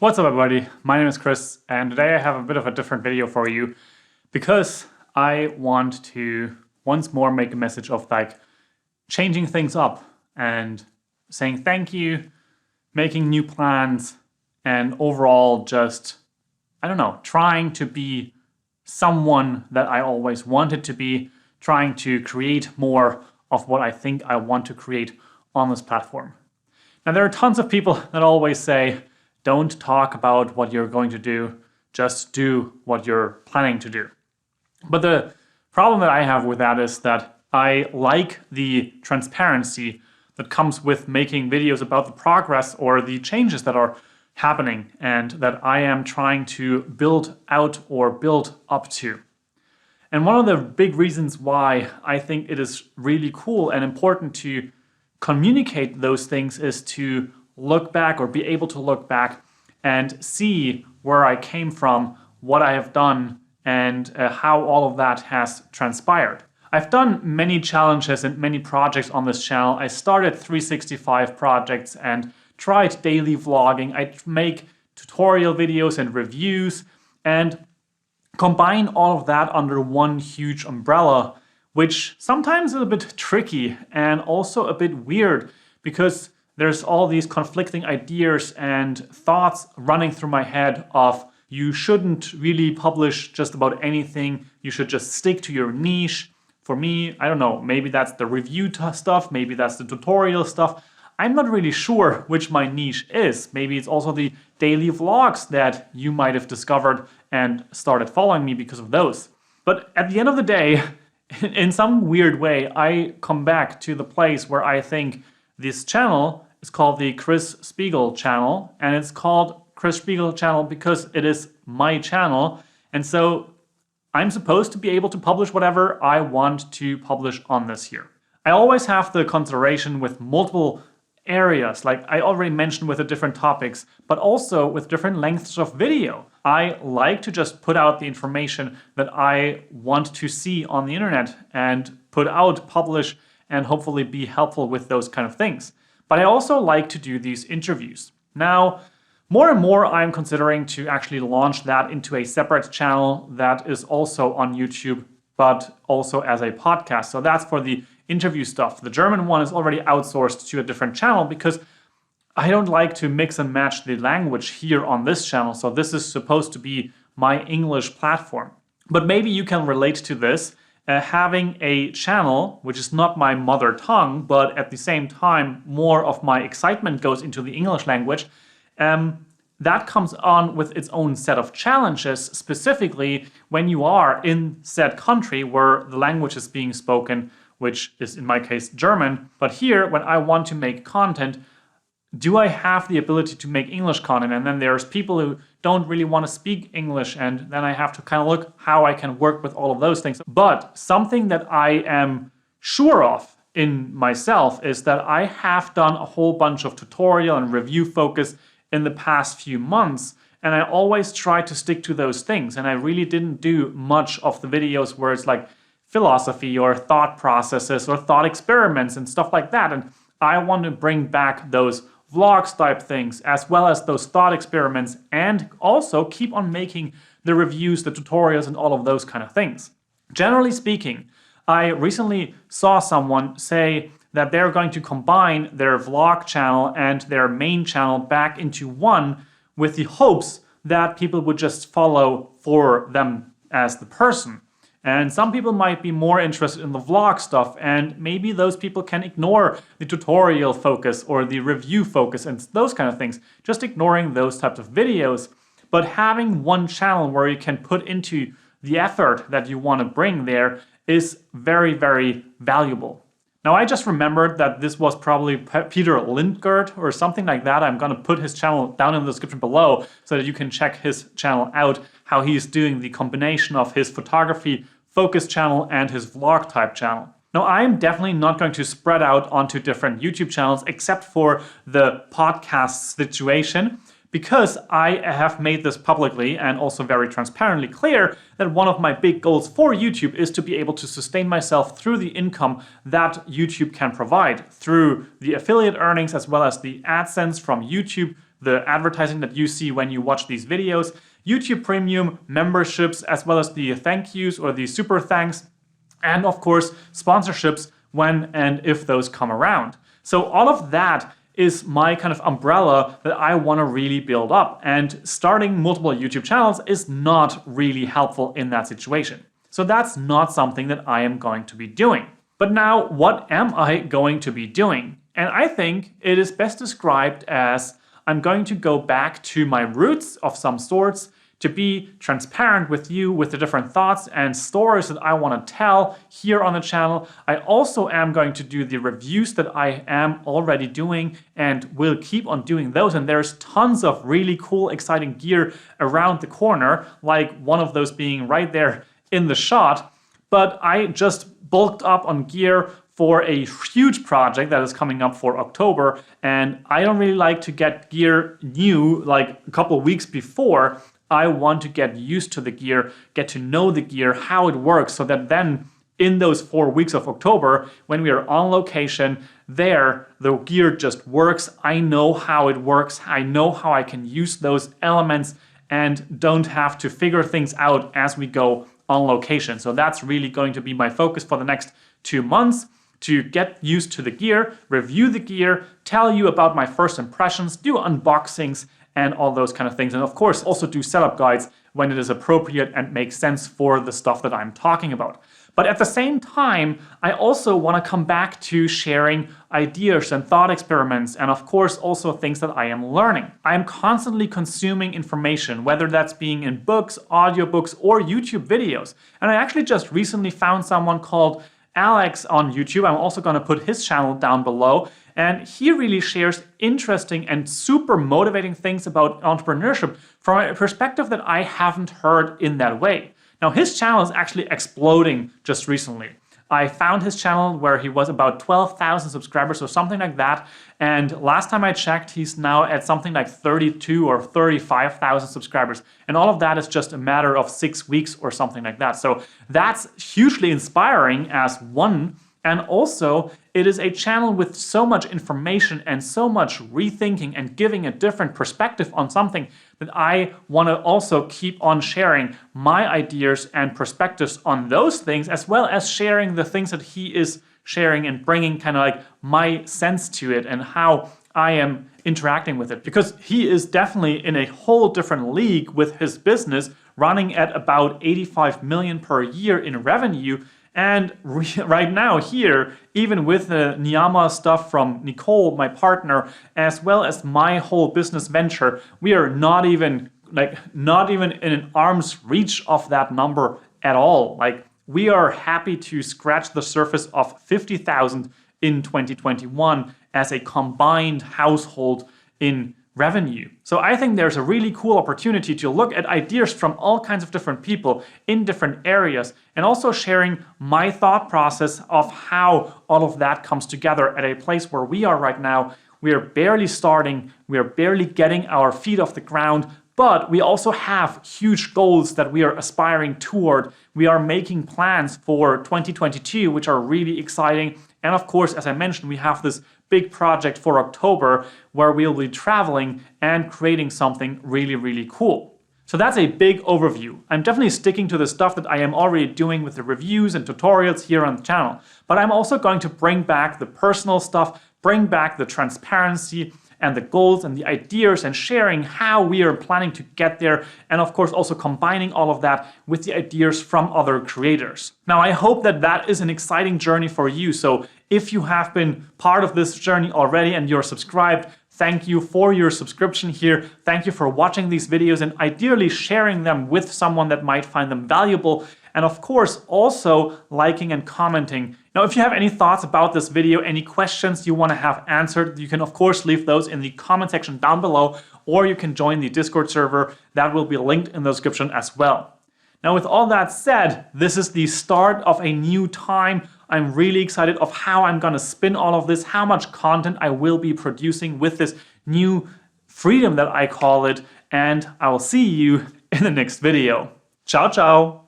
What's up everybody, my name is Chris and today I have a bit of a different video for you because I want to once more make a message of like changing things up and saying thank you, making new plans, and overall just, I don't know, trying to be someone that I always wanted to be, trying to create more of what I think I want to create on this platform. Now there are tons of people that always say, don't talk about what you're going to do, just do what you're planning to do. But the problem that I have with that is that I like the transparency that comes with making videos about the progress or the changes that are happening and that I am trying to build out or build up to. And one of the big reasons why I think it is really cool and important to communicate those things is to look back or be able to look back and see where I came from, what I have done, and how all of that has transpired. I've done many challenges and many projects on this channel. I started 365 projects and tried daily vlogging. I make tutorial videos and reviews and combine all of that under one huge umbrella, which sometimes is a bit tricky and also a bit weird because there's all these conflicting ideas and thoughts running through my head of you shouldn't really publish just about anything, you should just stick to your niche. For me, I don't know, maybe that's the review stuff, maybe that's the tutorial stuff. I'm not really sure which my niche is. Maybe it's also the daily vlogs that you might have discovered and started following me because of those. But at the end of the day, in some weird way, I come back to the place where I think this channel is called the Chris Spiegl channel, and it's called Chris Spiegl channel because it is my channel, and so I'm supposed to be able to publish whatever I want to publish on this here. I always have the consideration with multiple areas, like I already mentioned with the different topics, but also with different lengths of video. I like to just put out the information that I want to see on the internet and put out, publish, and hopefully be helpful with those kind of things. But I also like to do these interviews. Now, more and more I'm considering to actually launch that into a separate channel that is also on YouTube, but also as a podcast. So that's for the interview stuff. The German one is already outsourced to a different channel because I don't like to mix and match the language here on this channel. So this is supposed to be my English platform. But maybe you can relate to this. Having a channel, which is not my mother tongue, but at the same time, more of my excitement goes into the English language, that comes on with its own set of challenges, specifically when you are in said country where the language is being spoken, which is in my case German. But here, when I want to make content, do I have the ability to make English content? And then there's people who don't really want to speak English, and then I have to kind of look how I can work with all of those things. But something that I am sure of in myself is that I have done a whole bunch of tutorial and review focus in the past few months, and I always try to stick to those things. And I really didn't do much of the videos where it's like philosophy or thought processes or thought experiments and stuff like that. And I want to bring back those vlogs type things, as well as those thought experiments, and also keep on making the reviews, the tutorials, and all of those kind of things. Generally speaking, I recently saw someone say that they're going to combine their vlog channel and their main channel back into one with the hopes that people would just follow for them as the person. And some people might be more interested in the vlog stuff, and maybe those people can ignore the tutorial focus or the review focus and those kind of things, just ignoring those types of videos. But having one channel where you can put into the effort that you want to bring there is very, very valuable. Now, I just remembered that this was probably Peter Lindgert or something like that. I'm going to put his channel down in the description below so that you can check his channel out, how he's doing the combination of his photography focus channel and his vlog type channel. Now, I'm definitely not going to spread out onto different YouTube channels except for the podcast situation, because I have made this publicly and also very transparently clear that one of my big goals for YouTube is to be able to sustain myself through the income that YouTube can provide through the affiliate earnings as well as the AdSense from YouTube, the advertising that you see when you watch these videos, YouTube Premium, memberships, as well as the thank yous or the super thanks, and of course sponsorships when and if those come around. So all of that is my kind of umbrella that I want to really build up, and starting multiple YouTube channels is not really helpful in that situation. So that's not something that I am going to be doing. But now, what am I going to be doing? And I think it is best described as I'm going to go back to my roots of some sorts, to be transparent with you with the different thoughts and stories that I want to tell here on the channel. I also am going to do the reviews that I am already doing and will keep on doing those. And there's tons of really cool, exciting gear around the corner, like one of those being right there in the shot. But I just bulked up on gear for a huge project that is coming up for October. And I don't really like to get gear new like a couple of weeks before. I want to get used to the gear, get to know the gear, how it works, so that then in those 4 weeks of October, when we are on location, there, the gear just works. I know how it works. I know how I can use those elements and don't have to figure things out as we go on location. So that's really going to be my focus for the next 2 months, to get used to the gear, review the gear, tell you about my first impressions, do unboxings, and all those kind of things. And of course, also do setup guides when it is appropriate and makes sense for the stuff that I'm talking about. But at the same time, I also want to come back to sharing ideas and thought experiments, and of course also things that I am learning. I am constantly consuming information, whether that's being in books, audiobooks, or YouTube videos. And I actually just recently found someone called Alex on YouTube. I'm also going to put his channel down below. And he really shares interesting and super motivating things about entrepreneurship from a perspective that I haven't heard in that way. Now, his channel is actually exploding just recently. I found his channel where he was about 12,000 subscribers or something like that. And last time I checked, he's now at something like 32 or 35,000 subscribers. And all of that is just a matter of 6 weeks or something like that. So that's hugely inspiring as one. And also, it is a channel with so much information and so much rethinking and giving a different perspective on something that I want to also keep on sharing my ideas and perspectives on those things, as well as sharing the things that he is sharing and bringing kind of like my sense to it and how I am interacting with it. Because he is definitely in a whole different league with his business, running at about 85 million per year in revenue. And right now here, even with the Niyama stuff from Nicole, my partner, as well as my whole business venture, we are not even in an arm's reach of that number at all. Like, we are happy to scratch the surface of 50,000 in 2021 as a combined household in revenue. So I think there's a really cool opportunity to look at ideas from all kinds of different people in different areas, and also sharing my thought process of how all of that comes together at a place where we are right now. We are barely starting, we are barely getting our feet off the ground, but we also have huge goals that we are aspiring toward. We are making plans for 2022, which are really exciting. And of course, as I mentioned, we have this big project for October where we'll be traveling and creating something really, really cool. So that's a big overview. I'm definitely sticking to the stuff that I am already doing with the reviews and tutorials here on the channel, but I'm also going to bring back the personal stuff, bring back the transparency and the goals and the ideas, and sharing how we are planning to get there, and of course also combining all of that with the ideas from other creators. Now, I hope that that is an exciting journey for you. So if you have been part of this journey already and you're subscribed, thank you for your subscription here. Thank you for watching these videos and ideally sharing them with someone that might find them valuable. And of course, also liking and commenting. Now, if you have any thoughts about this video, any questions you want to have answered, you can of course leave those in the comment section down below, or you can join the Discord server. That will be linked in the description as well. Now, with all that said, this is the start of a new time. I'm really excited of how I'm going to spin all of this, how much content I will be producing with this new freedom that I call it. And I will see you in the next video. Ciao, ciao.